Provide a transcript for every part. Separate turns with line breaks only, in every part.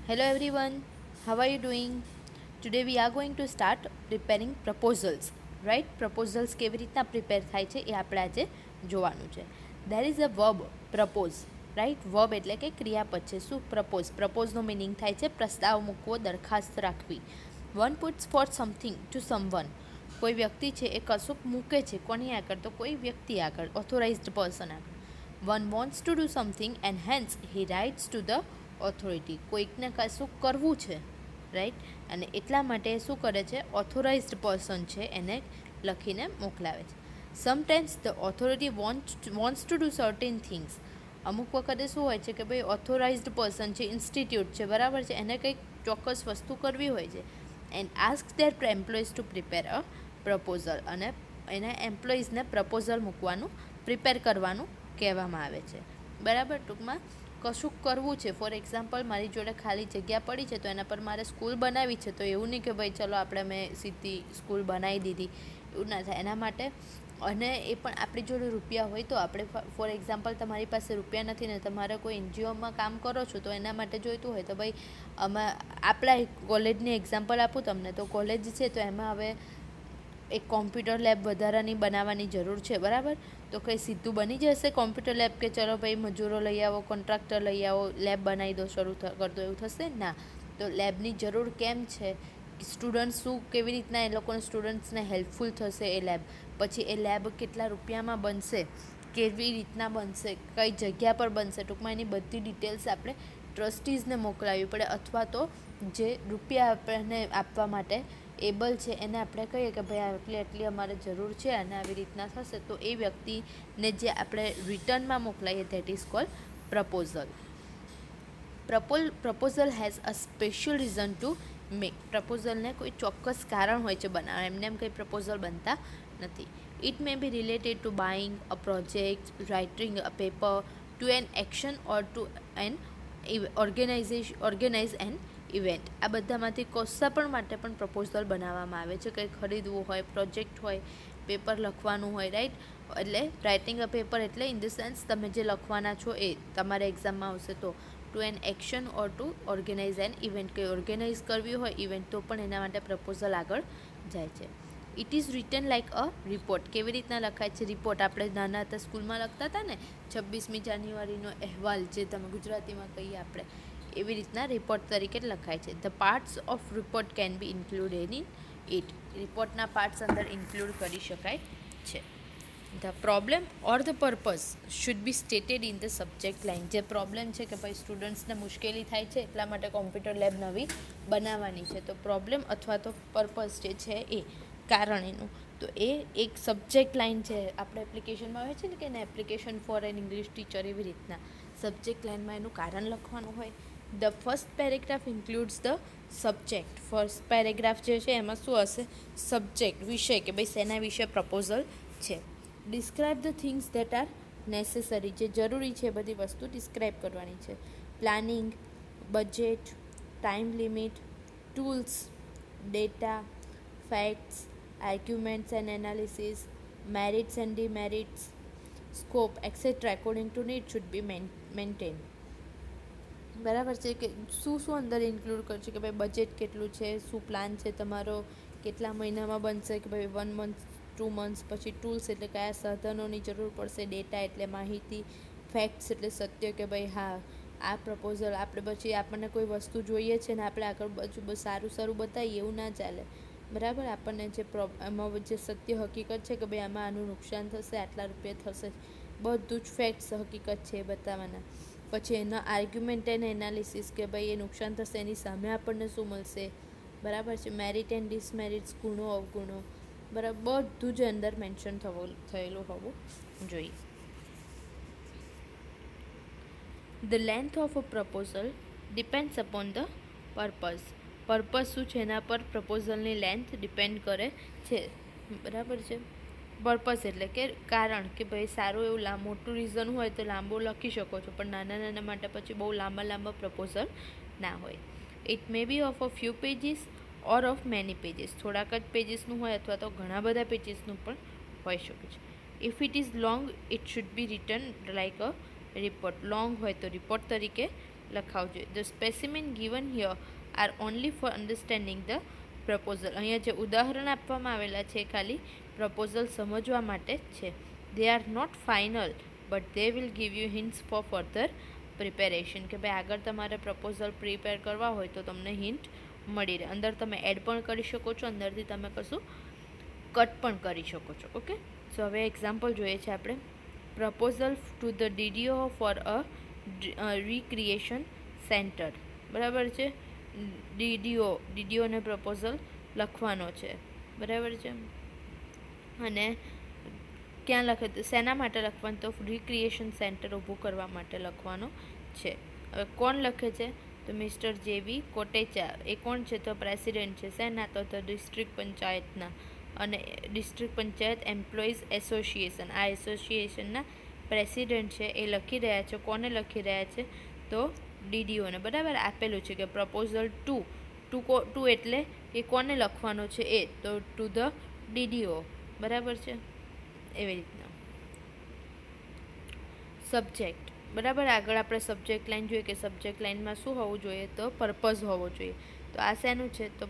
Hello everyone, how are you doing? Today we are going to start preparing proposals, right? Proposals કેવી રીતના prepare થાય છે એ આપણે આજે જોવાનું છે. There is a verb propose, right? Verb એટલે કે ક્રિયાપદ છે. શું પ્રપોઝ? પ્રપોઝનો મિનિંગ થાય છે પ્રસ્તાવ મૂકવો, દરખાસ્ત રાખવી. One puts for something to someone. કોઈ વ્યક્તિ છે એ કશુંક મૂકે છે કોની આગળ? તો કોઈ વ્યક્તિ આગળ, ઓથોરાઇઝ્ડ પર્સન આગળ. One wants to do something and hence he writes to the authority. કોઈકને કશું કરવું છે, રાઈટ, અને એટલા માટે શું કરે છે? ઓથોરાઇઝ્ડ પર્સન છે એને લખીને મોકલાવે છે. Sometimes the authority wants to do certain things. અમુક વખતે શું હોય છે કે ભાઈ ઓથોરાઇઝ્ડ પર્સન છે, ઇન્સ્ટિટ્યૂટ છે, બરાબર છે, એને કંઈક ચોક્કસ વસ્તુ કરવી હોય છે. And ask there employees to prepare a proposal, અને એના એમ્પ્લોઈઝને પ્રપોઝલ મૂકવાનું, પ્રિપેર કરવાનું કહેવામાં આવે છે. બરાબર. ટૂંકમાં કશું કરવું છે. ફોર એક્ઝામ્પલ, મારી જોડે ખાલી જગ્યા પડી છે તો એના પર મારે સ્કૂલ બનાવવી છે, તો એવું નહીં કે ભાઈ ચલો આપણે મેં સીધી સ્કૂલ બનાવી દીધી, એવું ના થાય. એના માટે, અને એ પણ આપણી જોડે રૂપિયા હોય તો આપણે, ફોર એક્ઝામ્પલ તમારી પાસે રૂપિયા નથી ને તમારે કોઈ એનજીઓમાં કામ કરો છો તો એના માટે જોઈતું હોય તો ભાઈ આમાં આપણા કોલેજની એક્ઝામ્પલ આપું તમને, તો કોલેજ છે તો એમાં હવે એક કોમ્પ્યુટર લેબ વધારાની બનાવવાની જરૂર છે, બરાબર. તો કંઈ સીધું બની જશે કોમ્પ્યુટર લેબ કે ચલો ભાઈ મજૂરો લઈ આવો, કોન્ટ્રાક્ટર લઈ આવો, લેબ બનાવી દો, શરૂ કરી દો, એવું થશે ના. તો લેબની જરૂર કેમ છે? સ્ટુડન્ટ્સ શું, કેવી રીતના એ લોકોને સ્ટુડન્ટ્સને હેલ્પફુલ થશે એ લેબ, પછી એ લેબ કેટલા રૂપિયામાં બનશે, કેવી રીતના બનશે, કઈ જગ્યા પર બનશે, ટૂંકમાં એની બધી ડિટેલ્સ આપણે ટ્રસ્ટીઝને મોકલાવવી પડે, અથવા તો જે રૂપિયા આપણને આપવા માટે એબલ છે એને આપણે કહીએ કે ભાઈ આટલી અમારે જરૂર છે અને આવી રીતના થશે, તો એ વ્યક્તિને જે આપણે રિટર્નમાં મોકલાવીએ that is called proposal. Proposal has a special reason to make. પ્રપોઝલને કોઈ ચોક્કસ કારણ હોય છે બનાવવા, એમને એમ કંઈ પ્રપોઝલ બનતા નથી. It may be related to buying a project, writing a paper, to an action or to an organize an event. આ બધામાંથી કશા પણ માટે પણ પ્રપોઝલ બનાવવામાં આવે છે. કંઈ ખરીદવું હોય, પ્રોજેક્ટ હોય, પેપર લખવાનું હોય, રાઈટ. એટલે રાઇટિંગ અ પેપર એટલે ઇન ધ સેન્સ તમે જે લખવાના છો એ તમારે એક્ઝામમાં આવશે તો. To an action or to organise an event, કંઈ ઓર્ગેનાઇઝ કરવી હોય ઇવેન્ટ તો પણ એના માટે પ્રપોઝલ આગળ જાય છે. It is return like a report. કેવી રીતના લખાય છે રિપોર્ટ? આપણે નાના હતા સ્કૂલમાં લખતા હતા ને, 26મી જાન્યુઆરીનો અહેવાલ, જે તમે ગુજરાતીમાં કહીએ આપણે, એવી રીતના રિપોર્ટ તરીકે લખાય છે. The parts of report can be included in it. રિપોર્ટના પાર્ટ્સ અંદર ઇન્ક્લુડ કરી શકાય છે. The problem or the purpose should be stated in the subject line. જે પ્રોબ્લેમ છે કે ભાઈ સ્ટુડન્ટ્સને મુશ્કેલી થાય છે એટલા માટે કોમ્પ્યુટર લેબ નવી બનાવવાની છે, તો પ્રોબ્લેમ અથવા તો પર્પઝ જે છે એ કારણ એનું, તો એ એક સબ્જેક્ટ લાઇન છે. આપણે એપ્લિકેશનમાં આવે છે ને કે application for N English teacher, એવી રીતના સબ્જેક્ટ લાઇનમાં એનું કારણ લખવાનું હોય. The first paragraph includes the subject. First paragraph જે છે એમાં શું હશે? સબ્જેક્ટ, વિષય, કે ભાઈ શેના વિશે પ્રપોઝલ છે. Describe the things that are necessary. જે જરૂરી છે એ બધી વસ્તુ ડિસ્ક્રાઇબ કરવાની છે. Planning, budget, time limit, tools, data, facts, arguments and analysis, merits and demerits, scope etcetera according to need should be maintain. બરાબર છે. કે શું શું અંદર ઇન્ક્લુડ કરશે, કે ભાઈ બજેટ કેટલું છે, શું પ્લાન છે તમારો, કેટલા મહિનામાં બનશે, કે ભાઈ 1 મંથ, 2 મંથ્સ, પછી ટૂલ્સ એટલે કયા સાધનોની જરૂર પડશે, ડેટા એટલે માહિતી, ફેક્ટ્સ એટલે સત્ય, કે ભાઈ હા આ પ્રપોઝલ આપણે પછી આપણને કોઈ વસ્તુ જોઈએ છે ને આપણે આગળ બધું સારું બતાવીએ એવું ના ચાલે, બરાબર. આપણને જે એમાં જે સત્ય હકીકત છે કે ભાઈ આમાં આનું નુકસાન થશે, આટલા રૂપિયા થશે, બધું જ ફેક્ટ્સ હકીકત છે એ બતાવવાના. પછી એના આર્ગ્યુમેન્ટ એન્ડ એનાલિસિસ, કે ભાઈ એ નુકસાન થશે એની સામે આપણને શું મળશે, બરાબર છે. મેરિટ એન્ડ ડિસમેરિટ્સ, ગુણો અવગુણો, બરાબર, બધું જ અંદર મેન્શન થયેલું હોવું જોઈએ. The length of a proposal depends upon the purpose. Purpose શું છે એના પર પ્રપોઝલની લેન્થ ડિપેન્ડ કરે છે, બરાબર છે. પર્પઝ એટલે કે કારણ, કે ભાઈ સારું એવું મોટું રીઝન હોય તો લાંબુ લખી શકો છો, પણ નાના માટે પછી બહુ લાંબા પ્રપોઝલ ના હોય. It may be of a few pages or of many pages. થોડાક જ પેજીસનું હોય અથવા તો ઘણા બધા પેજીસનું પણ હોઈ શકે છે. If it is long it should be written like a report. Long હોય તો રિપોર્ટ તરીકે લખાવવું જોઈએ. The specimen given here are only for understanding the proposal. અહીંયા જે ઉદાહરણ આપવામાં આવેલા છે ખાલી પ્રપોઝલ સમજવા માટે છે. They are not final but they will give you hints for further preparation. કે ભાઈ આગળ તમારે પ્રપોઝલ પ્રિપેર કરવા હોય તો તમને હિન્ટ મળી રહે. અંદર તમે એડ પણ કરી શકો છો, અંદરથી તમે કશું કટ પણ કરી શકો છો. ઓકે, સો હવે એક્ઝામ્પલ જોઈએ છે આપણે. Proposal to the DDO for a recreation centre. બરાબર છે, ડીડીઓને પ્રપોઝલ લખવાનો છે. બરાબર છે, અને ક્યાં લખે, શેના માટે લખવાનું? તો રિક્રિએશન સેન્ટર ઊભું કરવા માટે લખવાનો છે. હવે કોણ લખે છે? તો મિસ્ટર જેવી કોટેચા. એ કોણ છે? તો પ્રેસિડેન્ટ છે. શેના? તો ડિસ્ટ્રિક્ટ પંચાયતના. અને ડિસ્ટ્રિક્ટ પંચાયત એમ્પ્લોઈઝ એસોસિએશન, આ એસોસિએશનના પ્રેસિડેન્ટ છે. એ લખી રહ્યા છે. કોને લખી રહ્યા છે? તો ડીડીઓને. બરાબર આપેલું છે કે પ્રપોઝલ ટુ એટલે એ કોને લખવાનો છે? એ તો ટુ ધ ડીડીઓ. બરાબર છે, એવી રીતના. સબ્જેક્ટ. બરાબર, આગળ આપણે સબ્જેક્ટ લાઈન જોઈએ કે સબ્જેક્ટ લાઈનમાં શું હોવું જોઈએ? તો પર્પઝ હોવો જોઈએ. તો આ શેનું છે? તો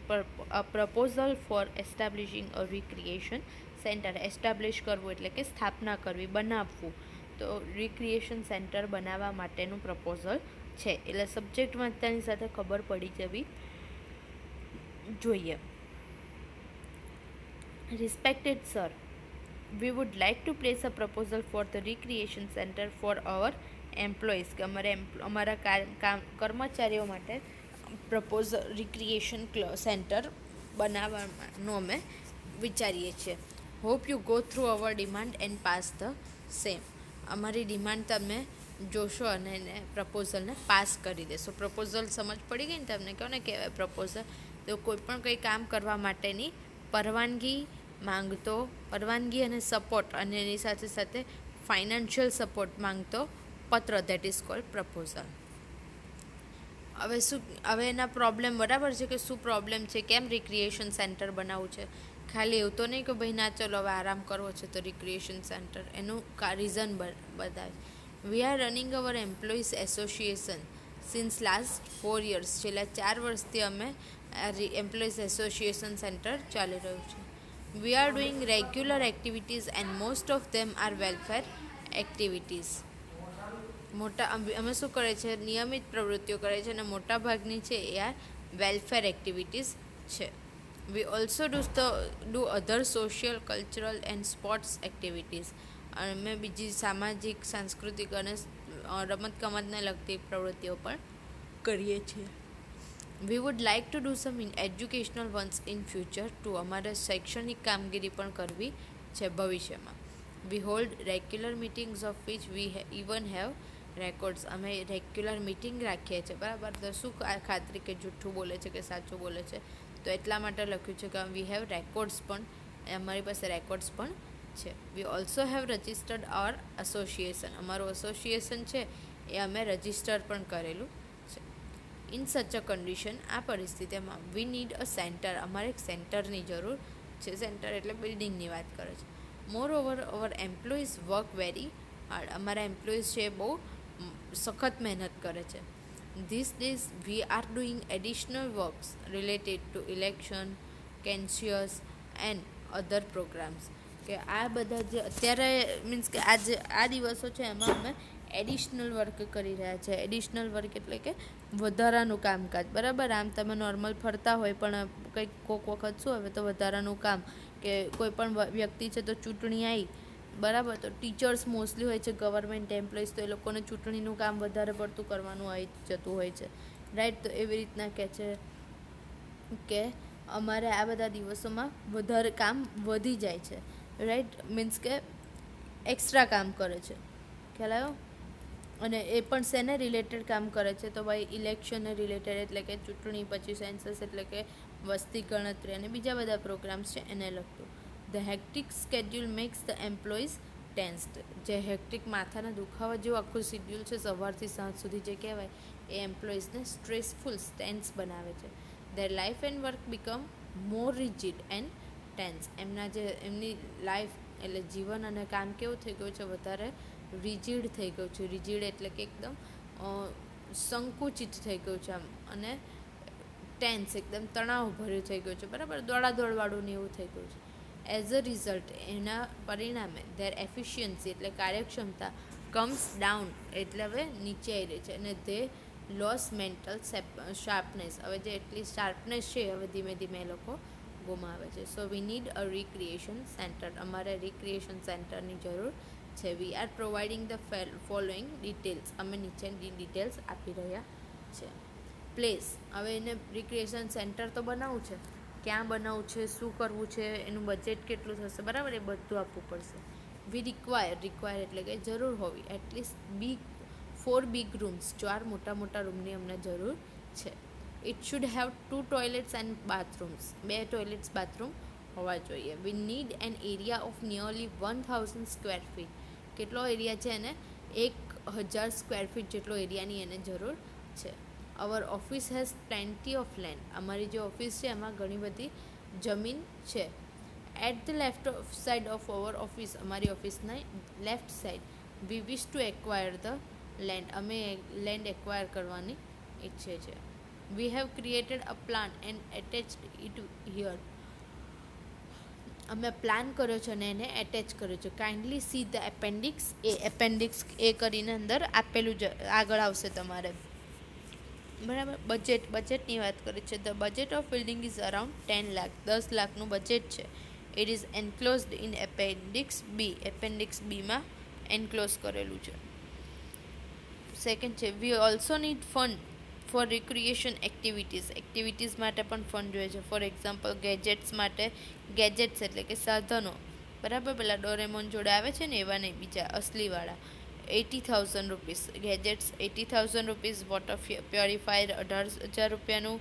પ્રપોઝલ ફોર એસ્ટાબ્લિશિંગ અ રિક્રિએશન સેન્ટર. એસ્ટાબ્લિશ કરવું એટલે કે સ્થાપના કરવી, બનાવવું. તો રિક્રિએશન સેન્ટર બનાવવા માટેનું પ્રપોઝલ છે. એટલે સબ્જેક્ટ વાંચતાની સાથે ખબર પડી જવી જોઈએ. Respected sir, we would like to place a proposal for the recreation center for our employees. કે અમારા કર્મચારીઓ માટે પ્રપોઝલ રિક્રિએશન સેન્ટર બનાવવાનું અમે વિચારીએ છીએ. Hope you go through our demand and pass the same. અમારી ડિમાન્ડ તમે જોશો અને એને પ્રપોઝલને પાસ કરી દેશો. પ્રપોઝલ સમજ પડી ગઈ ને તમને? કોને કહેવાય પ્રપોઝલ? તો કોઈ પણ કંઈ કામ કરવા માટેની પરવાનગી માંગતો, પરવાનગી અને સપોર્ટ, અને એની સાથે સાથે ફાઇનાન્શિયલ સપોર્ટ માંગતો પત્ર, ધેટ ઇઝ કોલ્ડ પ્રપોઝલ. હવે એના પ્રોબ્લેમ, બરાબર છે, કે શું પ્રોબ્લેમ છે, કેમ રિક્રિએશન સેન્ટર બનાવવું છે. ખાલી એવું તો નહીં કે ભાઈ ના ચલો હવે આરામ કરવો છે તો રિક્રિએશન સેન્ટર. એનું રીઝન બતાવે. We are running our employees association since last 4 years. છેલ્લા 4 વર્ષથી અમે એમ્પ્લોઈઝ એસોસિએશન સેન્ટર ચાલી રહ્યું છે. We are doing regular activities and most of them are welfare activities. અમે શું કરે છે? નિયમિત પ્રવૃત્તિઓ કરે છે અને મોટા ભાગની છે એ આ વેલફેર એક્ટિવિટીઝ છે. We also do other social, cultural and sports activities. અમે બીજી સામાજિક, સાંસ્કૃતિક અને રમતગમતને લગતી પ્રવૃત્તિઓ પણ કરીએ છીએ. We would like to do some educational ones in future too. અમારે શૈક્ષણિક કામગીરી પણ કરવી છે ભવિષ્યમાં. We hold regular meetings of which we even have records. અમે રેગ્યુલર મિટિંગ રાખીએ છીએ. બરાબર, તો શું ખાતરી કે જૂઠું બોલે છે કે સાચું બોલે છે? તો એટલા માટે લખ્યું છે કે વી હેવ રેકોર્ડ્સ પણ, અમારી પાસે રેકોર્ડ્સ પણ છે. We also have registered our association. અમારું એસોસિએશન છે એ અમે રજિસ્ટર પણ કરેલું છે. ઇન સચ અ કન્ડિશન, આ પરિસ્થિતિમાં વી નીડ અ સેન્ટર. અમારે એક સેન્ટરની જરૂર છે. સેન્ટર એટલે બિલ્ડિંગની વાત કરે છે. મોર over our employees work very hard. અમારા એમ્પ્લોઈઝ છે બહુ સખત મહેનત કરે છે. These days we are doing additional works related to election, census and other programmes. કે આ બધા જે અત્યારે મીન્સ કે આ દિવસો છે એમાં અમે એડિશનલ વર્ક કરી રહ્યા છે. એડિશનલ વર્ક એટલે કે વધારાનું કામકાજ. બરાબર, આમ તમે નોર્મલ ફરતા હોય પણ કંઈક કોઈક વખત શું હવે તો વધારાનું કામ, કે કોઈ પણ વ્યક્તિ છે તો ચૂંટણી આવી, બરાબર, તો ટીચર્સ મોસ્ટલી હોય છે, ગવર્મેન્ટ એમ્પ્લોઈઝ, તો એ લોકોને ચૂંટણીનું કામ વધારે પડતું કરવાનું આવી જતું હોય છે, રાઈટ. તો એવી રીતના કહે છે કે અમારે આ બધા દિવસોમાં વધારે કામ વધી જાય છે, રાઈટ. મીન્સ કે એક્સ્ટ્રા કામ કરે છે. ખ્યાલ આવ્યો? અને એ પણ શેને રિલેટેડ કામ કરે છે? તો ભાઈ ઇલેક્શનને રિલેટેડ, એટલે કે ચૂંટણી, પછી સેન્સસ એટલે કે વસ્તી ગણતરી અને બીજા બધા પ્રોગ્રામ્સ છે એને લગતું. The hectic schedule makes the employees tensed. જે હેક્ટિક માથાના દુખાવા જેવું આખું શેડ્યુલ છે સવારથી સાંજ સુધી જે કહેવાય, એ એમ્પ્લોઈઝને સ્ટ્રેસફુલ, ટેન્સ બનાવે છે. Their life and work become more rigid and tense. એમની લાઈફ એટલે જીવન અને કામ કેવું થઈ ગયું છે? વધારે રિજિડ થઈ ગયું છે. રિજિડ એટલે કે એકદમ સંકુચિત થઈ ગયું છે આમ, અને ટેન્સ એકદમ તણાવ ભર્યું થઈ ગયું છે, બરાબર, દોડાદોડવાળું ને એવું થઈ ગયું છે. એઝ અ રિઝલ્ટ એના પરિણામે ધેર એફિશિયન્સી એટલે કાર્યક્ષમતા કમ્સ ડાઉન એટલે હવે નીચે આવી રહી છે, અને ધે લોસ મેન્ટલ શાર્પનેસ, હવે જે એટલી શાર્પનેસ છે હવે ધીમે ધીમે એ લોકો ગુમાવે છે. So we need a recreation centre, અમારે રિક્રિએશન સેન્ટરની જરૂર છે. We are providing the following details, અમે નીચેની ડિટેલ્સ આપી રહ્યા છે. પ્લેસ, હવે એને રિક્રિએશન સેન્ટર તો બનાવવું છે, ક્યાં બનાવવું છે, શું કરવું છે, એનું બજેટ કેટલું થશે, બરાબર, એ બધું આપવું પડશે. વી રિક્વાયર એટલે કે જરૂર હોવી, એટલીસ્ટ 4 big રૂમ્સ, 4 મોટા રૂમની અમને જરૂર છે. It should have 2 toilets and bathrooms, 2 toilets bathroom હોવા જોઈએ. We need an area of nearly 1000 square feet, કેટલો એરિયા છે એને, 1000 સ્ક્વેર ફીટ જેટલો એરિયાની એને જરૂર છે. Our office has plenty of land, અમારી જે ઓફિસ છે એમાં ઘણી બધી જમીન છે. At the left side of our office, અમારી ઓફિસના left side, we wish to acquire the land, અમે લેન્ડ એક્વાયર કરવાની ઈચ્છે છે. We have created a plan and attached it here, અમે પ્લાન કર્યો છે અને એને એટેચ કર્યો છે. Kindly see the appendix A કરીને અંદર આપેલું આગળ આવશે તમારે, બરાબર. બજેટની વાત કરી છે. The budget of building is around 10 lakh, 10 લાખનું બજેટ છે. It is enclosed in appendix B, appendix બીમાં એન્ક્લોઝ કરેલું છે. સેકન્ડ છે, we also need fund for recreation activities માટે પણ ફંડ જોઈએ છે. ફોર એક્ઝામ્પલ ગેજેટ્સ માટે, ગેજેટ્સ એટલે કે સાધનો, બરાબર, પેલા ડોરેમોન જોડે આવે છે ને એવા નહીં, બીજા અસલીવાળા. 80,000 rupees gadgets, 80,000 rupees. Water purifier 18,000 રૂપિયાનું.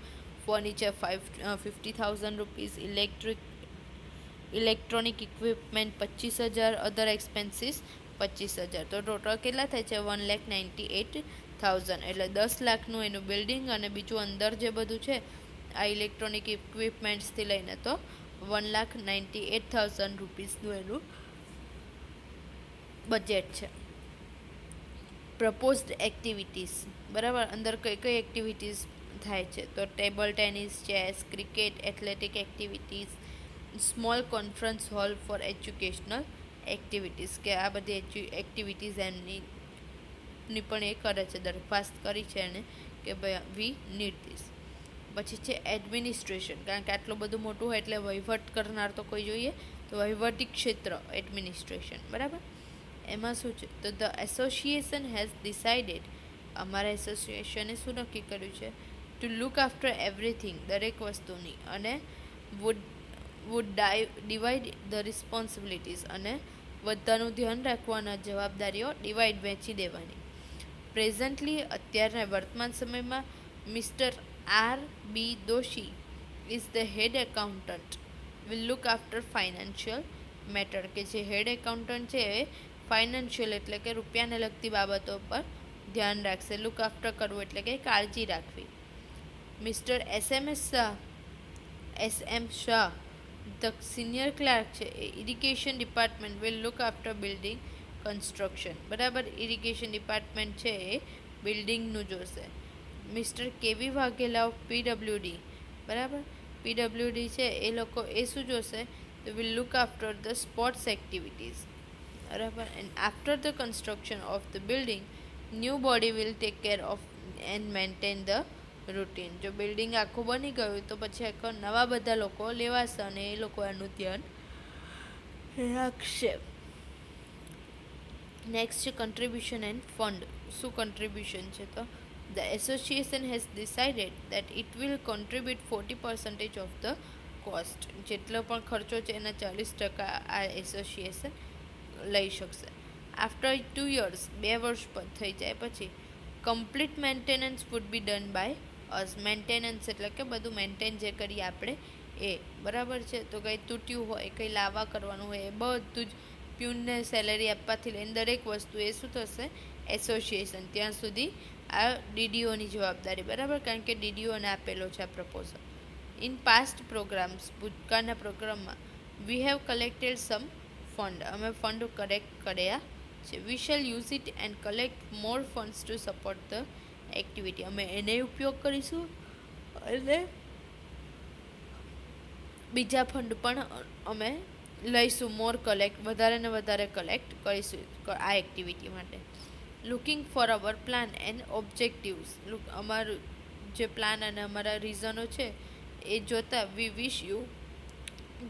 Furniture 50,000 rupees. Electronic equipment 25,000. અધર એક્સપેન્સીસ 25,000. તો ટોટલ કેટલા થાય છે, 1,98,000. એટલે 10 લાખનું એનું બિલ્ડિંગ, અને બીજું અંદર જે બધું છે આ ઇલેક્ટ્રોનિક ઇક્વિપમેન્ટ્સથી લઈને તો 1,98,000 રૂપીસનું એનું બજેટ છે. પ્રપોઝડ એક્ટિવિટીઝ, બરાબર, અંદર કઈ કઈ એક્ટિવિટીઝ થાય છે, તો table tennis, chess, cricket, athletic activities, small conference hall for educational activities, કે આ બધી એક્ટિવિટીઝ એમની પણ એ કરે છે, દરખાસ્ત કરી છે એને કે ભાઈ વી નીડ ધીસ. પછી છે એડમિનિસ્ટ્રેશન, કારણ કે આટલું બધું મોટું હોય એટલે વહીવટ કરનાર તો કોઈ જોઈએ, તો વહીવટી ક્ષેત્ર એડમિનિસ્ટ્રેશન, બરાબર. એમાં શું છે, તો ધ એસોસિએશન હેઝ ડિસાઇડેડ, અમારા એસોસિએશને શું નક્કી કર્યું છે, ટુ લુક આફ્ટર એવરીથિંગ, દરેક વસ્તુની, અને વુડ ડિવાઇડ ધ રિસ્પોન્સિબિલિટીઝ, અને બધાનું ધ્યાન રાખવાના જવાબદારીઓ ડિવાઇડ વહેંચી દેવાની. પ્રેઝન્ટલી અત્યારના વર્તમાન સમયમાં mister R.B. Doshi is the head accountant, will look after financial matter, કે જે હેડ એકાઉન્ટન્ટ છે એ ફાઇનાન્શિયલ એટલે કે રૂપિયાને લગતી બાબતો પર ધ્યાન રાખશે. લુક આફ્ટર કરવું એટલે કે કાળજી રાખવી. Mister SM Shah the senior clerk છે એ irrigation department will look after building construction, બરાબર, ઇરિગેશન ડિપાર્ટમેન્ટ છે એ બિલ્ડિંગનું જોશે. Mister KV Vaghela of PWD, બરાબર, PWD છે એ લોકો એ શું જોશે, તો will look after the sports activities, બરાબર. And after the construction of the building, new body will take care of and maintain the routine. જો બિલ્ડિંગ આખું બની ગયું તો પછી આખો નવા બધા લોકો લેવાશે અને એ લોકો એનું ધ્યાન રાખશે. નેક્સ્ટ છે કન્ટ્રીબ્યુશન એન્ડ ફંડ. શું કન્ટ્રીબ્યુશન છે, તો the association has decided that it will contribute 40% of the cost, જેટલો પણ ખર્ચો છે એના 40% આ એસોસિએશન લઈ શકશે. આફ્ટર 2 years, 2 વર્ષ થઈ જાય પછી, complete maintenance would be done by us. Maintenance એટલે કે બધું મેન્ટેન જે કરીએ આપણે એ, બરાબર છે. તો કંઈ તૂટ્યું હોય, કંઈ લાવવા કરવાનું હોય, એ બધું જ પ્યુનને સેલેરી આપવાથી લઈને દરેક વસ્તુ એ શું થશે, એસોસિએશન. ત્યાં સુધી આ DDOની જવાબદારી, બરાબર, કારણ કે DDOને આપેલો છે આ પ્રપોઝલ. ઇન પાસ્ટ પ્રોગ્રામ્સ, ભૂતકાળના પ્રોગ્રામમાં, we have collected some fund, અમે ફંડ કલેક્ટ કર્યા છે. We shall use it and collect more funds to support the activity અમે એને ઉપયોગ કરીશું અને બીજા ફંડ પણ અમે લઈશું, વધારે ને વધારે કલેક્ટ કરીશું આ એક્ટિવિટી માટે. Looking for our plan and objectives, અમારું જે પ્લાન અને અમારા રીઝનો છે એ જોતાં we wish you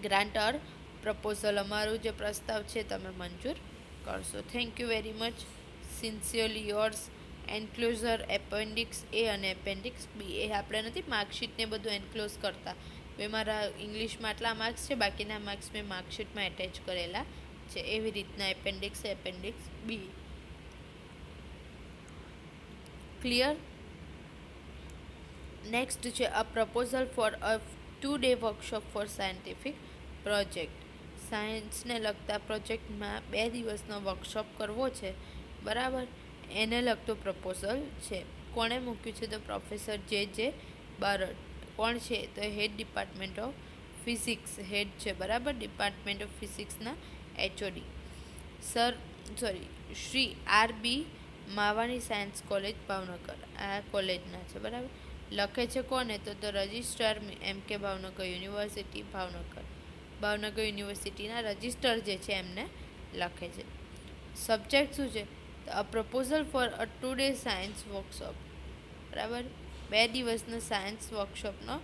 grant our proposal, અમારું જે પ્રસ્તાવ છે તમે મંજૂર કરશો. Thank you very much. Sincerely yours. Enclosure appendix A અને એપેન્ડિક્સ બી, એ આપણે નથી માર્કશીટને બધું એન્ક્લોઝ કરતા, એ મારા ઇંગ્લિશમાં આટલા માર્ક્સ છે, બાકીના માર્ક્સ મેં માર્કશીટમાં એટેચ કરેલા છે. એવી રીતના એપેન્ડિક્સ બી. ક્લિયર? નેક્સ્ટ છે a proposal for a 2-day workshop for scientific project. સાયન્સને લગતા પ્રોજેક્ટમાં 2 દિવસનો વર્કશોપ કરવો છે, બરાબર? એને લગતો પ્રપોઝલ છે. કોણે મૂક્યું છે? તો પ્રોફેસર જે બારડ. કોણ છે? તો head department of physics, head છે, બરાબર, ડિપાર્ટમેન્ટ ઓફ ફિઝિક્સના HOD Shri R B. Mavani science college Bhavnagar, આ કોલેજના છે, બરાબર. લખે છે કોને? તો registrar M K. Bhavnagar university Bhavnagar યુનિવર્સિટીના રજિસ્ટર જે છે એમને લખે છે. સબ્જેક્ટ શું છે? તો a proposal for a 2-day science workshop, બરાબર, 2 દિવસનો સાયન્સ વર્કશોપનો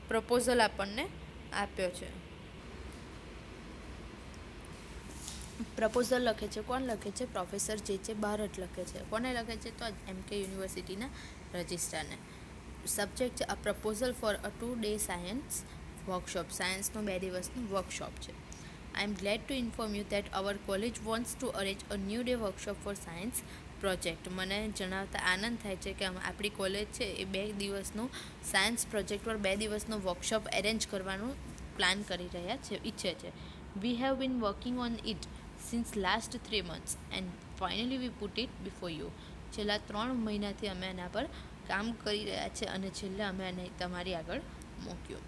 પ્રપોઝલ આપણને આપ્યો છે. પ્રપોઝલ લખે છે, કોણ લખે છે? પ્રોફેસર જે બારડ લખે છે. કોને લખે છે? તો એમ.કે. યુનિવર્સિટીના રજિસ્ટ્રારને. સબ્જેક્ટ છે a proposal for a 2-day science workshop, સાયન્સનો 2 દિવસનો વર્કશોપ છે. I am glad to inform you that our college wants to arrange a new day workshop for science project. મને જણાવતા આનંદ થાય છે કે આપણી કોલેજ છે એ 2 દિવસનું સાયન્સ પ્રોજેક્ટ પર 2 દિવસનો વર્કશોપ એરેન્જ કરવાનું પ્લાન કરી રહ્યા છે, ઈચ્છે છે. We have been working on it since last 3 months and finally we put it before you. છેલ્લા 3 મહિનાથી અમે એના પર કામ કરી રહ્યા છે અને છેલ્લે અમે એને તમારી આગળ મૂક્યું.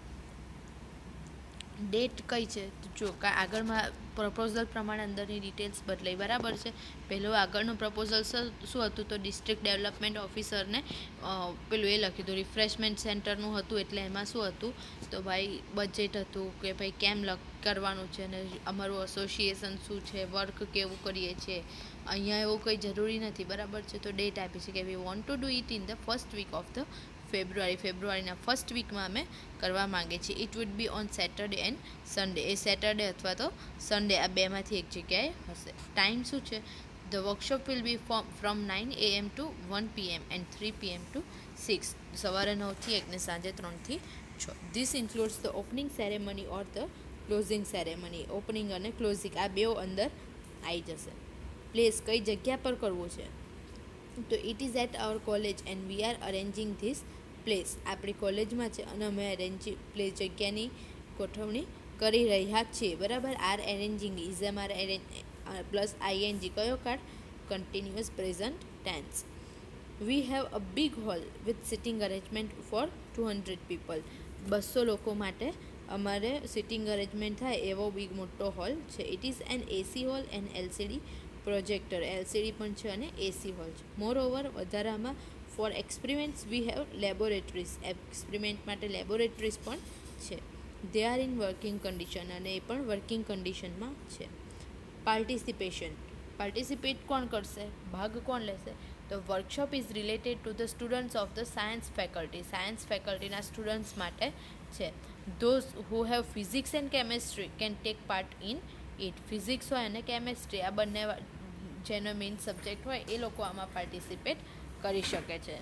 ડેટ કઈ છે? તો જો આગળમાં પ્રપોઝલ પ્રમાણે અંદરની ડિટેલ્સ બદલાઈ, બરાબર છે. પહેલું આગળનું પ્રપોઝલ શું હતું? તો ડિસ્ટ્રિક્ટ ડેવલપમેન્ટ ઓફિસરને પેલું એ લખ્યું હતું, રિફ્રેશમેન્ટ સેન્ટરનું હતું, એટલે એમાં શું હતું? તો ભાઈ બજેટ હતું કે ભાઈ કેમ કરવાનું છે અને અમારું એસોસિએશન શું છે, વર્ક કેવું કરીએ છીએ. અહીંયા એવું કંઈ જરૂરી નથી, બરાબર છે. તો ડેટ આપી છે કે we want to do it in the first week of the ફેબ્રુઆરીના ફર્સ્ટ વીકમાં અમે કરવા માંગીએ છીએ. It would be on Saturday and Sunday, એ સેટરડે અથવા તો સન્ડે, આ બેમાંથી એક જગ્યાએ હશે. ટાઈમ શું છે? The workshop will be from 9 AM to 1 PM and 3 PM to 6, સવારે 9 થી 1 ને સાંજે 3 થી 6. This includes the opening ceremony or the closing ceremony. Opening અને ક્લોઝિંગ આ બેઉ અંદર આવી જશે. પ્લેસ કઈ જગ્યા પર કરવું છે? તો it is at our college and we are arranging this place. આપણી કોલેજમાં છે અને અમે જગ્યાની ગોઠવણી કરી રહ્યા છીએ, બરાબર. આર એરેન્જિંગ ઇઝ અમારે પ્લસ આઈએનજી કયો card? Continuous present tense. We have a big hall with sitting arrangement for 200 people. 200 લોકો માટે અમારે સિટિંગ અરેન્જમેન્ટ થાય એવો બિગ મોટો હોલ છે. It is an AC hall and LCD projector, LCD પણ છે અને એસી હોલ છે. મોર ઓવર વધારામાં for experiments we have laboratories, experiment માટે લેબોરેટરીઝ પણ છે. They are in working condition, અને એ પણ વર્કિંગ કન્ડિશનમાં છે. પાર્ટિસિપેટ કોણ કરશે? ભાગ કોણ લેશે? તો workshop is related to the students of the science faculty, science ફેકલ્ટીના સ્ટુડન્ટ્સ માટે છે. Those who have physics and chemistry can take part in it. Physics હોય અને કેમેસ્ટ્રી, આ બંને જેનો મેઇન સબ્જેક્ટ હોય એ લોકો આમાં પાર્ટિસિપેટ કરી શકે છે.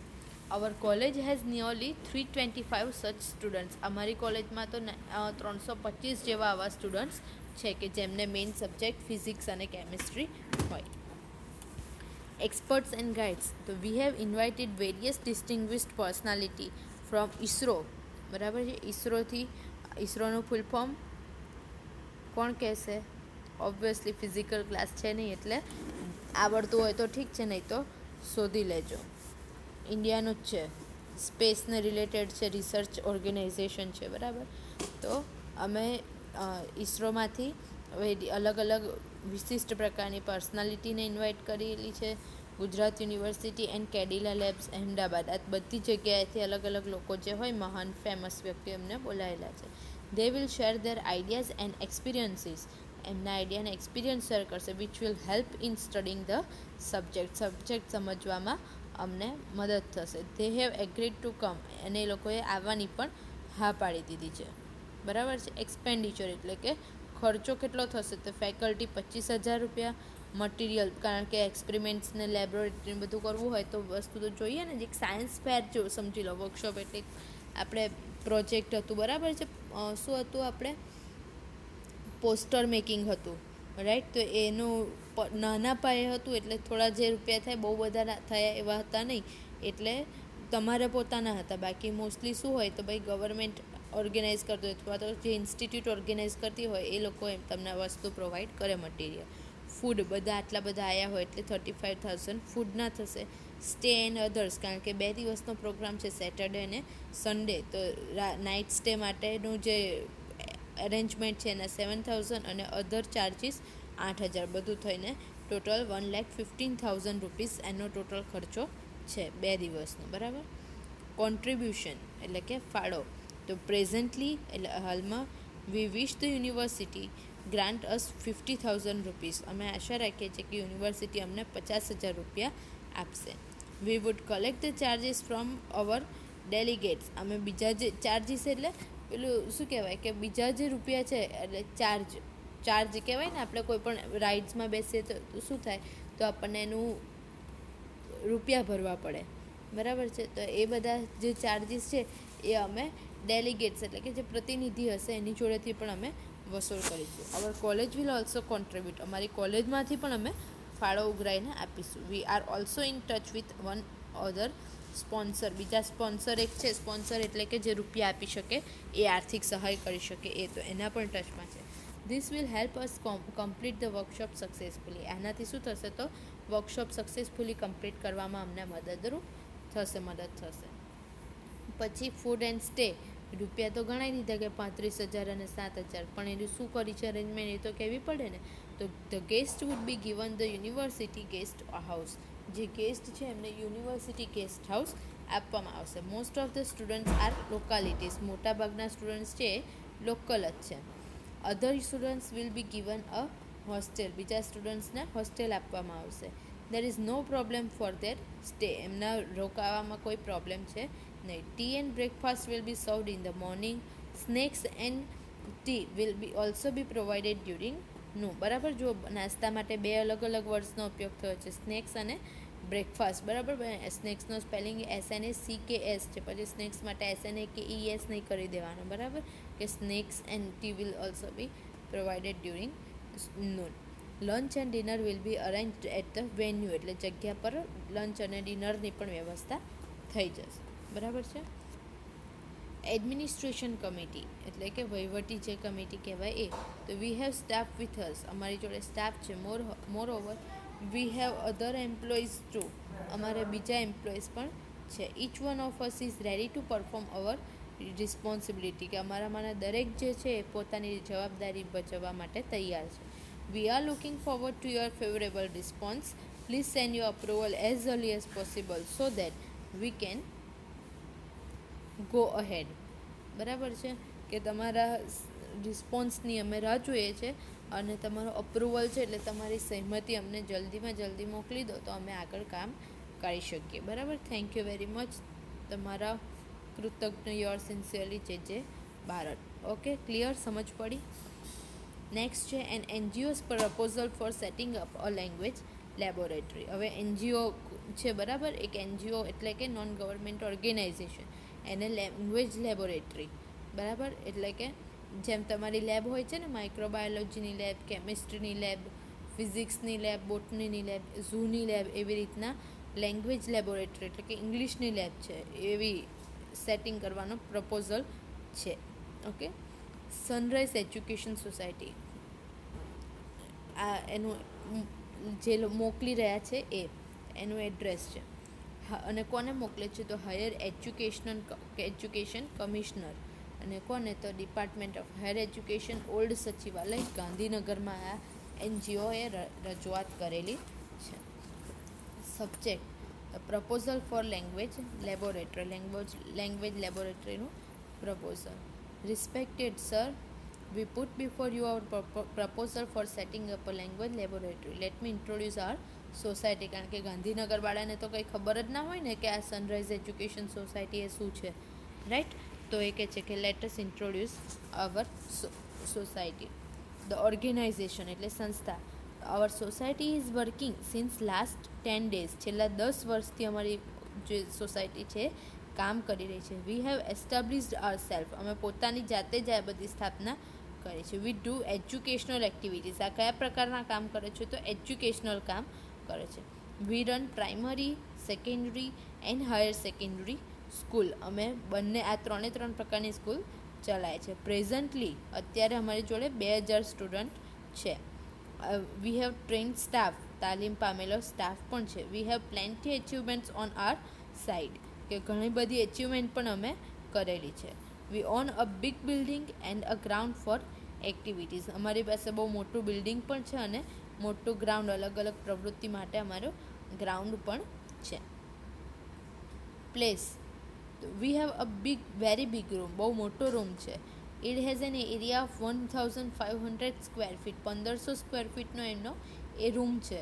અવર કોલેજ હેઝ નિયરલી 325 સચ સ્ટુડન્ટ્સ. અમારી કોલેજમાં તો 325 જેવા આવા સ્ટુડન્ટ્સ છે કે જેમને મેઇન સબ્જેક્ટ ફિઝિક્સ અને કેમિસ્ટ્રી હોય. એક્સપર્ટ્સ એન્ડ ગાઈડ્સ, તો we have invited various distinguished personality from ISRO, બરાબર છે. ઇસરોનું ફૂલ ફોર્મ કોણ કહેશે? ઓબ્વિયસલી ફિઝિકલ ક્લાસ છે નહીં એટલે આવડતું હોય તો ઠીક છે, નહીં તો શોધી લેજો. ઇન્ડિયાનું જ છે, સ્પેસને રિલેટેડ છે, રિસર્ચ ઓર્ગેનાઇઝેશન છે, બરાબર. તો અમે ઇસરોમાંથી અલગ અલગ વિશિષ્ટ પ્રકારની પર્સનાલિટીને ઇન્વાઇટ કરેલી છે. Gujarat university and Cadila labs Ahmedabad, આ બધી જગ્યાએથી અલગ અલગ લોકો જે હોય મહાન ફેમસ વ્યક્તિઓ એમને બોલાયેલા છે. They will share their ideas and experiences, એમના આઈડિયા અને એક્સપિરિયન્સ શેર કરશે, which will help in studying the subject સમજવામાં અમને મદદ થશે. They have agreed to come, અને એ લોકોએ આવવાની પણ હા પાડી દીધી છે. બરાબર છે. એક્સપેન્ડિચર એટલે કે ખર્ચો કેટલો થશે, તો ફેકલ્ટી 25,000 રૂપિયા, મટીરિયલ કારણ કે એક્સપેરિમેન્ટ્સને લેબોરેટરીને બધું કરવું હોય તો વસ્તુ તો જોઈએ ને, જે સાયન્સ ફેર જો સમજી લો, વર્કશોપ એટલે આપણે પ્રોજેક્ટ હતું, બરાબર છે. શું હતું, આપણે પોસ્ટર મેકિંગ હતું, રાઈટ. તો એનું નાના પાયે હતું, એટલે થોડા જે રૂપિયા થાય બહુ બધા થયા એવા હતા નહીં, એટલે તમારે પોતાના હતા. બાકી મોસ્ટલી શું હોય તો ભાઈ ગવર્મેન્ટ ઓર્ગેનાઇઝ કરતું હોય અથવા તો જે ઇન્સ્ટિટ્યૂટ ઓર્ગેનાઇઝ કરતી હોય એ લોકો એમ તમને વસ્તુ પ્રોવાઈડ કરે, મટીરિયલ. ફૂડ બધા આટલા બધા આવ્યા હોય એટલે 35,000 ફૂડના થશે. સ્ટે એન્ડ અધર્સ, કારણ કે 2 દિવસનો પ્રોગ્રામ છે, સેટરડે અને સન્ડે, તો નાઇટ સ્ટે માટેનું જે અરેન્જમેન્ટ છે એના 7,000 અને અધર ચાર્જિસ 8,000, બધું થઈને ટોટલ 1,15,000 રૂપીસ એનો ટોટલ ખર્ચો છે 2 દિવસનો. બરાબર. કોન્ટ્રીબ્યુશન એટલે કે ફાળો, તો પ્રેઝન્ટલી એટલે હાલમાં we wish the university grant us 50,000 rupees, અમે આશા રાખીએ છીએ કે યુનિવર્સિટી અમને 50,000 રૂપિયા આપશે. વી wood collect the charges from hour delegates, અમે બીજા જે ચાર્જિસ એટલે પેલું શું કહેવાય કે બીજા જે રૂપિયા છે એટલે ચાર્જ કહેવાય ને, આપણે કોઈ પણ રાઇડ્સમાં બેસીએ તો શું થાય, તો આપણને એનું રૂપિયા ભરવા પડે, બરાબર છે. તો એ બધા જે ચાર્જિસ છે એ અમે ડેલિગેટ્સ એટલે કે જે પ્રતિનિધિ હશે એની જોડેથી પણ અમે વસૂલ કરીશું. અવર કોલેજ વિલ ઓલ્સો કોન્ટ્રીબ્યુટ, અમારી કોલેજમાંથી પણ અમે ફાળો ઉઘરાઈને આપીશું. We are also in touch with one other sponsor, બીજા સ્પોન્સર એક છે. સ્પોન્સર એટલે કે જે રૂપિયા આપી શકે, એ આર્થિક સહાય કરી શકે, એ તો એના પણ ટચમાં છે. This will help us complete the workshop successfully, આનાથી શું થશે તો વર્કશોપ સક્સેસફુલી કમ્પ્લીટ કરવામાં અમને મદદ થશે. પછી ફૂડ એન્ડ સ્ટે, રૂપિયા તો ગણાઈ દીધા કે 35,000 અને 7,000, પણ એનું શું કરી છે અરેન્જમેન્ટ એ તો કહેવી પડે ને. તો the guest would be given the university guest house, જે ગેસ્ટ છે એમને યુનિવર્સિટી ગેસ્ટ હાઉસ આપવામાં આવશે. Most of the students are localities, મોટાભાગના સ્ટુડન્ટ્સ છે એ લોકલ જ છે. Other students will be given a hostel, બીજા સ્ટુડન્ટ્સને હોસ્ટેલ આપવામાં આવશે. There is no problem for their stay, એમના રોકાવામાં કોઈ પ્રોબ્લેમ છે નહીં. Tea and breakfast will be served in the morning. Snacks and tea will be also be provided during નું. બરાબર. જો નાસ્તા માટે 2 અલગ અલગ વર્ડ્સનો ઉપયોગ થયો છે, સ્નેક્સ અને બ્રેકફાસ્ટ. બરાબર. સ્નેક્સનો સ્પેલિંગ SNACKS છે, પછી સ્નેક્સ માટે SNAKES નહીં કરી દેવાનું, બરાબર, કે snacks and tea will also be provided during noon. Lunch and dinner will be arranged at the venue, એટલે જગ્યા પર લંચ અને ડિનરની પણ વ્યવસ્થા થઈ જશે. બરાબર છે. એડમિનિસ્ટ્રેશન કમિટી એટલે કે વહીવટી જે કમિટી કહેવાય એ, તો we have staff with us, અમારી જોડે સ્ટાફ છે. મોર over we have other employees too, અમારે બીજા એમ્પ્લોઈઝ પણ છે. Each one of us is ready to perform our responsibility, કે અમારામાંના દરેક જે છે એ પોતાની જવાબદારી ભજવવા માટે તૈયાર છે. We are looking forward to your favourable response. Please send your approval as early as possible so that we can go ahead. બરાબર છે, કે તમારા રિસ્પોન્સની અમે રાહ જોઈએ છે અને તમારો અપ્રુવલ છે એટલે તમારી સહેમતિ અમને જલ્દીમાં જલ્દી મોકલી દો તો અમે આગળ કામ કરી શકીએ. બરાબર. Thank you very much. તમારા કૃતજ્ઞ યોર સિન્સિયરલી જે ભારત. ઓકે, ક્લિયર, સમજ પડી. નેક્સ્ટ છે an NGO's proposal for setting up a language laboratory. હવે NGO છે, બરાબર, એક NGO એટલે કે નોન ગવર્મેન્ટ ઓર્ગેનાઇઝેશન, એને લેંગ્વેજ લેબોરેટરી, બરાબર, એટલે કે જેમ તમારી લેબ હોય છે ને, માઇક્રોબાયોલોજીની લેબ, કેમિસ્ટ્રીની લેબ, ફિઝિક્સની લેબ, બોટનીની લેબ, ઝૂની લેબ, એવી રીતના લેંગ્વેજ લેબોરેટરી એટલે કે ઇંગ્લિશની લેબ છે, એવી સેટિંગ કરવાનો પ્રપોઝલ છે. ઓકે. સનરાઈઝ એજ્યુકેશન સોસાયટી, આ એનું જે મોકલી રહ્યા છે એનું એડ્રેસ છે. અને કોને મોકલે છે તો હાયર એજ્યુકેશન કમિશનર, અને કોને તો department of higher education, old Sachivalaya, ગાંધીનગરમાં આ NGOએ રજૂઆત કરેલી છે. Subject the proposal for language લેબોરેટરીનું proposal. Respected sir, we put before you our proposal for setting up a language laboratory. Let me introduce our society. કારણ કે ગાંધીનગર વાળાને તો કંઈ ખબર જ ના હોય ને કે આ સનરાઈઝ એજ્યુકેશન સોસાયટી એ શું છે, રાઈટ? તો એ કહે છે કે let us introduce our society. The organisation એટલે સંસ્થા. Our society is working since last 10 days. છેલ્લા 10 વર્ષથી અમારી જે સોસાયટી છે કામ કરી રહી છે. We have established our self. અમે પોતાની જાતે જ આ બધી સ્થાપના કરે છે. We do educational activities. આ કયા પ્રકારના કામ કરે છે? તો એજ્યુકેશનલ કામ કરે છે. We run primary, secondary and higher secondary school. અમે બંને આ 3 પ્રકારની સ્કૂલ ચલાય છે. પ્રેઝન્ટલી અત્યારે અમારી જોડે 2000 સ્ટુડન્ટ છે. We have trained staff. તાલીમ પામેલો સ્ટાફ પણ છે. We have plenty achievements on our side. કે ઘણી બધી અચીવમેન્ટ પણ અમે કરેલી છે. We own a big building and a ground for activities. અમારી પાસે બહુ મોટું બિલ્ડિંગ પણ છે અને મોટું ગ્રાઉન્ડ, અલગ અલગ પ્રવૃત્તિ માટે અમારું ગ્રાઉન્ડ પણ છે. Place. We have a very big room. બહુ મોટો રૂમ છે. It has an area of 1500 square feet. 1500 square ફીટનો એનો એ રૂમ છે.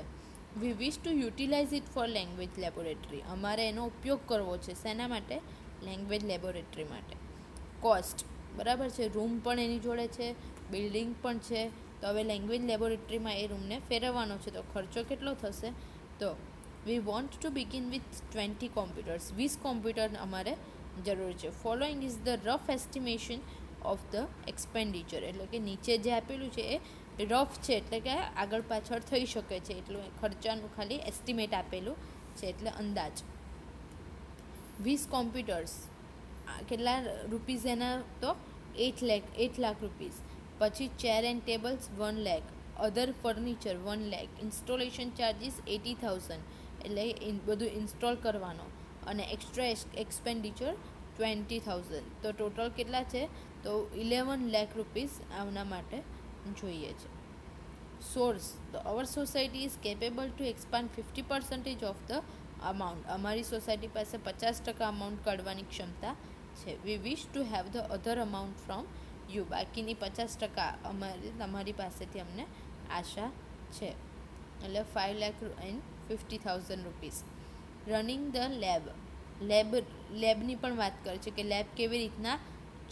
We wish to utilise it for language laboratory. અમારે એનો ઉપયોગ કરવો છે. શેના માટે? લેંગ્વેજ લેબોરેટરી માટે. કોસ્ટ, બરાબર છે. રૂમ પણ એની જોડે છે, બિલ્ડિંગ પણ છે. તો હવે લેંગ્વેજ લેબોરેટરીમાં એ રૂમને ફેરવવાનો છે, તો ખર્ચો કેટલો થશે? તો વી want two begin with 20 computers. 20 computer અમારે જરૂર છે. Following is the rough estimation of the expenditure. એટલે કે નીચે જે આપેલું છે એ રફ છે, એટલે કે આગળ પાછળ થઈ શકે છે, એટલું ખર્ચાનું ખાલી એસ્ટિમેટ આપેલું છે, એટલે અંદાજ. 20 કોમ્પ્યુટર્સ કેટલા રૂપીઝ એના? તો 8 લાખ રૂપીઝ. પછી chair and tables 1 lakh. Other furniture 1 lakh. Installation charges 80,000, એટલે બધું ઇન્સ્ટોલ કરવાનો. અને એક્સ્ટ્રા એક્સપેન્ડિચર 20,000. તો ટોટલ કેટલા છે? તો 11 લાખ રૂપીઝ આના માટે જોઈએ છે. સોર્સ. તો our society is capable to expand 50% of the amount. અમારી સોસાયટી પાસે 50% અમાઉન્ટ કાઢવાની ક્ષમતા છે. We wish to have the other amount from you. બાકીની 50% તમારી પાસેથી અમને આશા છે. એટલે 5,50,000 રૂપીઝ. રનિંગ ધ લેબની પણ વાત કરે છે કે લેબ કેવી રીતના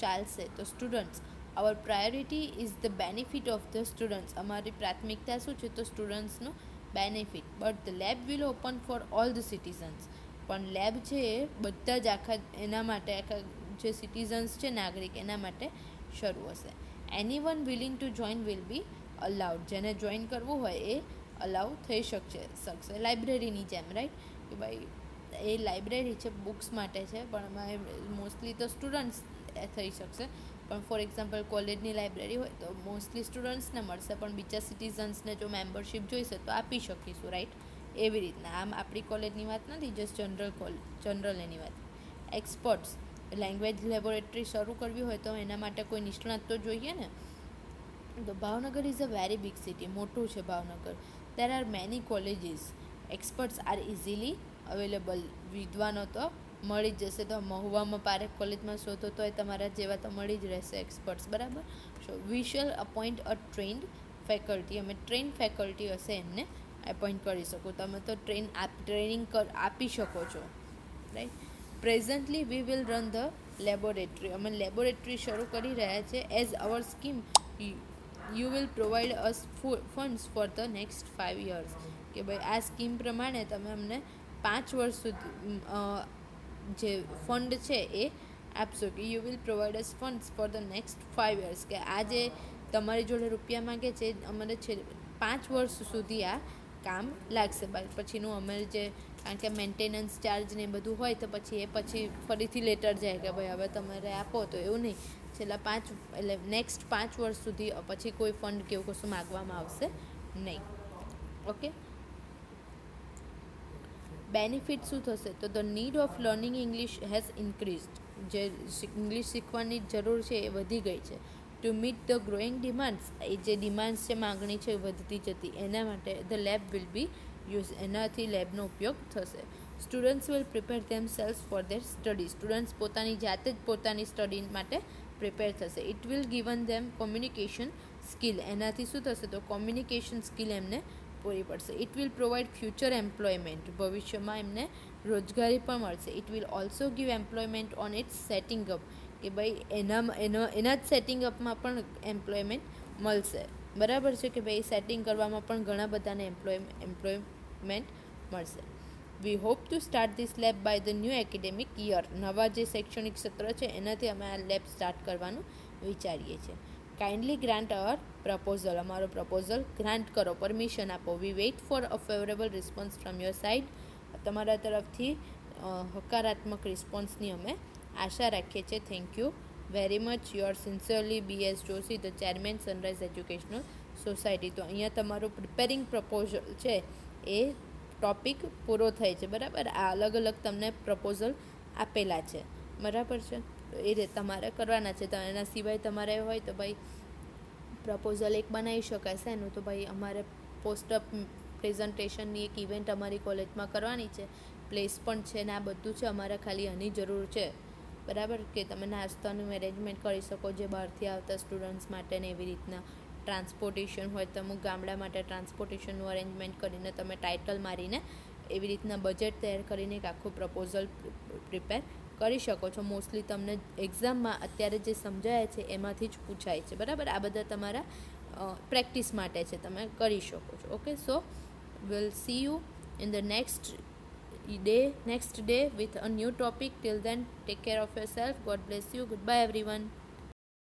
ચાલશે. તો students. Our priority is the benefit of the students. અમારી પ્રાથમિકતા શું છે? તો સ્ટુડન્ટ્સનું benefit. But the lab will open for all the citizens. પણ લેબ છે એ બધા જ આખા એના માટે, આખા જે સિટીઝન્સ છે નાગરિક, એના માટે શરૂ હશે. Anyone willing to join will be allowed. જેને જોઈન કરવું હોય એ અલાઉ થઈ શકશે. લાઇબ્રેરીની જેમ, રાઈટ? કે ભાઈ એ લાઇબ્રેરી છે, બુક્સ માટે છે, પણ એમાં મોસ્ટલી તો સ્ટુડન્ટ્સ થઈ શકશે. પણ ફોર એક્ઝામ્પલ કોલેજની લાઇબ્રેરી હોય તો મોસ્ટલી સ્ટુડન્ટ્સને મળશે, પણ બીજા સિટીઝન્સને જો મેમ્બરશીપ જોઈશે તો આપી શકીશું, રાઈટ? એવી રીતના. આમ આપણી કોલેજની વાત નથી, જસ્ટ જનરલ એની વાત. એક્સપર્ટ્સ. લેંગ્વેજ લેબોરેટરી શરૂ કરવી હોય તો એના માટે કોઈ નિષ્ણાત તો જોઈએ ને. તો Bhavnagar is a very big city. મોટું છે Bhavnagar. There are many colleges. Experts are easily available. વિદ્વાનો તો મળી જ જશે. તો મહુવામાં પારેખ કોલેજમાં શોધો તો એ તમારા જેવા તો મળી જ રહેશે એક્સપર્ટ્સ, બરાબર? So we shall appoint a trained faculty. અમે ટ્રેન્ડ ફેકલ્ટી હશે એમને એપોઇન્ટ કરી શકો. તમે તો ટ્રેનિંગ આપી શકો છો, right? Presently we will run the laboratory. અમે લેબોરેટરી શરૂ કરી રહ્યા છે. As our scheme you will provide us funds for the next 5 years. કે ભાઈ આ સ્કીમ પ્રમાણે તમે અમને 5 વર્ષ સુધી જે ફંડ છે એ આપશો. કે you will provide us funds for the next 5 years. કે આ જે તમારી જોડે રૂપિયા માગે છે અમારે 5 વર્ષ સુધી આ કામ લાગશે. પછીનું અમારે જે, કારણ કે મેન્ટેનન્સ ચાર્જ ને બધું હોય તો પછી ફરીથી લેટર જાય કે ભાઈ હવે તમારે આપો. તો એવું નહીં, છેલ્લા 5 એટલે નેક્સ્ટ 5 વર્ષ સુધી પછી કોઈ ફંડ કે એવું કશું માગવામાં આવશે નહીં. ઓકે. બેનિફિટ શું થશે? તો the need of learning English has increased. જે ઇંગ્લિશ શીખવાની જરૂર છે એ વધી ગઈ છે. To meet the growing demands. એ જે ડિમાન્ડ્સ છે, માગણી છે વધતી જતી, એના માટે the lab will be use એનાથી લેબનો ઉપયોગ થશે. Students will prepare themselves for their study. Students પોતાની જાતે જ પોતાની સ્ટડી માટે પ્રિપેર થશે. It will given them communication skill. એનાથી શું થશે તો કોમ્યુનિકેશન સ્કિલ એમને પૂરી પડશે. It will provide future employment. ભવિષ્યમાં એમને રોજગારી પણ મળશે. It will also give employment on it's setting up. કે ભાઈ એના જ સેટિંગ અપમાં પણ એમ્પ્લોયમેન્ટ મળશે. બરાબર છે કે ભાઈ સેટિંગ કરવામાં પણ ઘણા બધાને એમ્પ્લોયમેન્ટ મળશે. We hope to start this lab by the new academic year. નવા જે શૈક્ષણિક સત્ર છે એનાથી અમે આ લેબ સ્ટાર્ટ કરવાનું વિચારીએ છીએ. Kindly grant our proposal. અમારો પ્રપોઝલ ગ્રાન્ટ કરો, પરમિશન આપો. We wait for a favourable response from your side. તમારા તરફથી હકારાત્મક રિસ્પોન્સની અમે આશા રાખીએ છીએ. Thank you very much. Your sincerely BS Joshi, the chairman, Sunrise Educational Society. તો અહીંયા તમારું પ્રિપેરિંગ પ્રપોઝલ છે એ ટોપિક પૂરો થાય છે. બરાબર, આ અલગ અલગ તમને પ્રપોઝલ આપેલા છે. બરાબર છે, તો એ રીતે તમારે કરવાના છે. તો એના સિવાય તમારે હોય તો ભાઈ પ્રપોઝલ એક બનાવી શકાય છે એનું. તો ભાઈ અમારે પોસ્ટર પ્રેઝન્ટેશનની એક ઇવેન્ટ અમારી કોલેજમાં કરવાની છે, પ્લેસ પણ છે ને આ બધું છે. અમારે ખાલી આની જરૂર છે. બરાબર, કે તમે નાસ્તાનું એરેન્જમેન્ટ કરી શકો જે બહારથી આવતા સ્ટુડન્ટ્સ માટે ને એવી રીતના. ટ્રાન્સપોર્ટેશન હોય તો અમુક ગામડા માટે ટ્રાન્સપોર્ટેશનનું અરેન્જમેન્ટ કરીને તમે ટાઇટલ મારીને એવી રીતના બજેટ તૈયાર કરીને એક આખું પ્રપોઝલ પ્રિપેર કરી શકો છો. મોસ્ટલી તમને એક્ઝામમાં અત્યારે જે સમજાય છે એમાંથી જ પૂછાય છે. બરાબર, આ બધા તમારા પ્રેક્ટિસ માટે છે, તમે કરી શકો છો. Okay, so will see you in the next day with a new topic. Till then, take care of yourself. God bless you. Goodbye everyone.